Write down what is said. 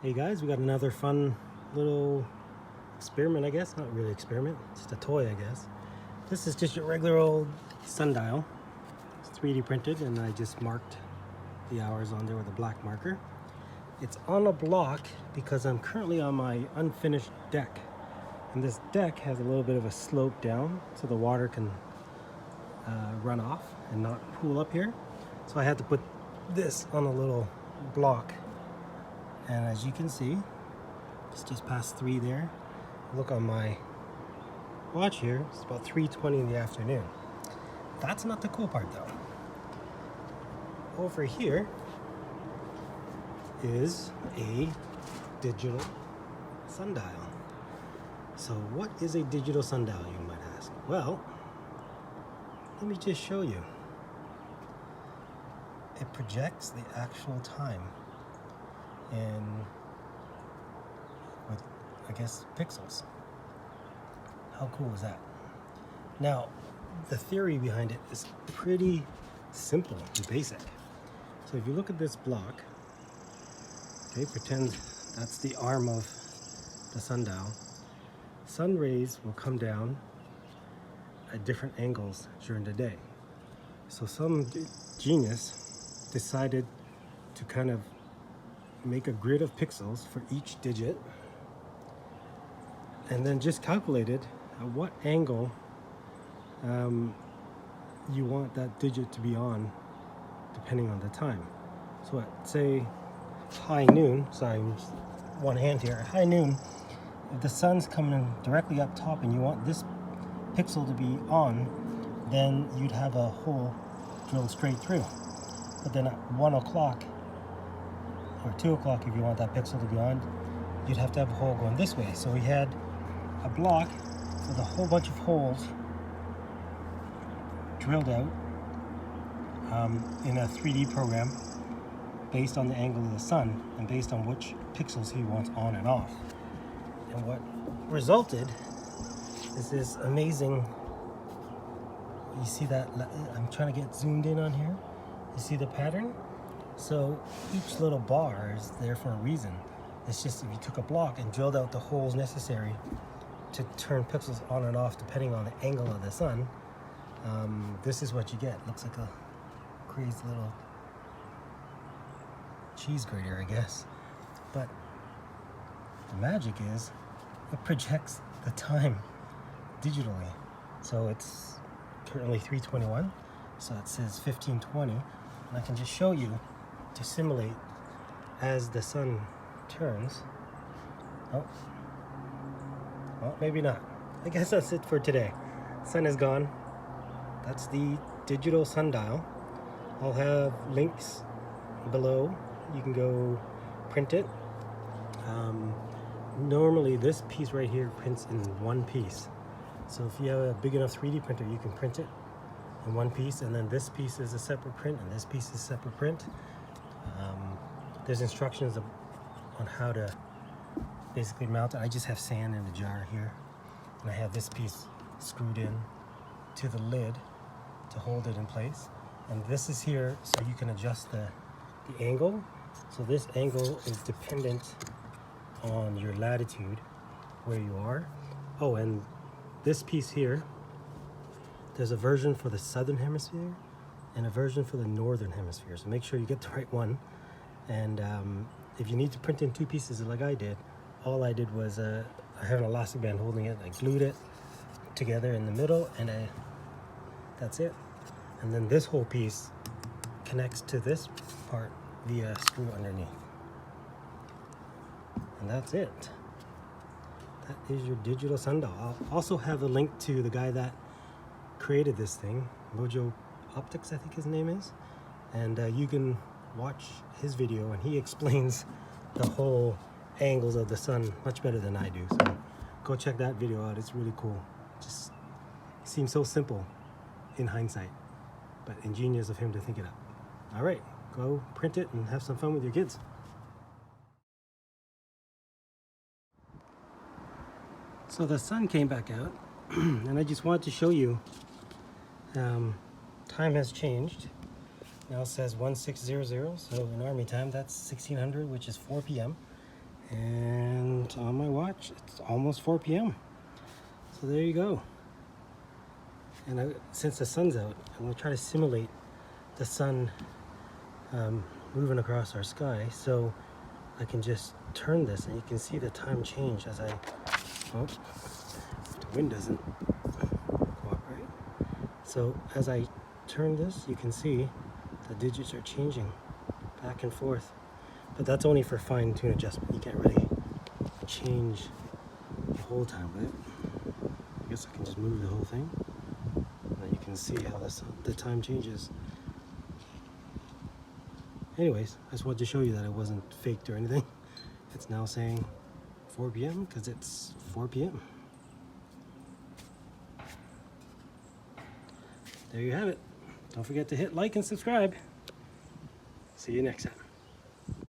Hey guys, we got another fun little experiment, I guess. Not really experiment, just a toy, I guess. This is just your regular old sundial. It's 3D printed and I just marked the hours on there with a black marker. It's on a block because I'm currently on my unfinished deck. And this deck has a little bit of a slope down so the water can run off and not pool up here. So I had to put this on a little block. And as you can see, it's just past 3 there. Look on my watch here, it's about 3:20 in the afternoon. That's not the cool part though. Over here is a digital sundial. So what is a digital sundial, you might ask? Well, let me just show you. It projects the actual time in, with, I guess, pixels. How cool is that? Now, the theory behind it is pretty simple and basic. So if you look at this block, okay, pretend that's the arm of the sundial. Sun rays will come down at different angles during the day. So some genius decided to kind of make a grid of pixels for each digit and then just calculated at what angle you want that digit to be on depending on the time. So at, say, high noon, sorry, one hand here, at high noon, if the sun's coming directly up top and you want this pixel to be on, then you'd have a hole drilled straight through. But then at 1 o'clock or 2 o'clock, if you want that pixel to be on, you'd have to have a hole going this way. So we had a block with a whole bunch of holes drilled out in a 3D program based on the angle of the sun and based on which pixels he wants on and off. And what resulted is this amazing, you see that, I'm trying to get zoomed in on here. You see the pattern? So each little bar is there for a reason. It's just if you took a block and drilled out the holes necessary to turn pixels on and off depending on the angle of the sun, this is what you get. Looks like a crazy little cheese grater, I guess. But the magic is it projects the time digitally. So it's currently 3:21, so it says 15:20, and I can just show you to simulate as the sun turns. Oh, well, maybe not. I guess that's it for today. Sun is gone. That's the digital sundial. I'll have links below. You can go print it. Normally this piece right here prints in one piece. So if you have a big enough 3D printer, you can print it in one piece, and then this piece is a separate print, and this piece is a separate print. There's instructions on how to basically mount it. I just have sand in a jar here, and I have this piece screwed in to the lid to hold it in place. And this is here so you can adjust the angle. So this angle is dependent on your latitude, where you are. Oh, and this piece here, there's a version for the southern hemisphere and a version for the northern hemisphere. So make sure you get the right one. And if you need to print in 2 pieces like I did, all I did was I have an elastic band holding it. I glued it together in the middle, and that's it. And then this whole piece connects to this part via a screw underneath. And that's it. That is your digital sundial. I'll also have a link to the guy that created this thing, Mojo Optics, I think his name is. And you can watch his video, and he explains the whole angles of the sun much better than I do. So go check that video out. It's really cool. Just seems so simple in hindsight, but ingenious of him to think it up. All right, go print it and have some fun with your kids. So the sun came back out and I just wanted to show you time has changed. Now it says 1600, so in Army time that's 1600, which is 4 p.m. And on my watch, it's almost 4 p.m. So there you go. And since the sun's out, I'm going to try to simulate the sun moving across our sky. So I can just turn this and you can see the time change as I, oh, the wind doesn't cooperate. So as I turn this, you can see the digits are changing back and forth. But that's only for fine-tune adjustment. You can't really change the whole time with it. I guess I can just move the whole thing. And then you can see how the time changes. Anyways, I just wanted to show you that it wasn't faked or anything. It's now saying 4 p.m. because it's 4 p.m. There you have it. Don't forget to hit like and subscribe. See you next time.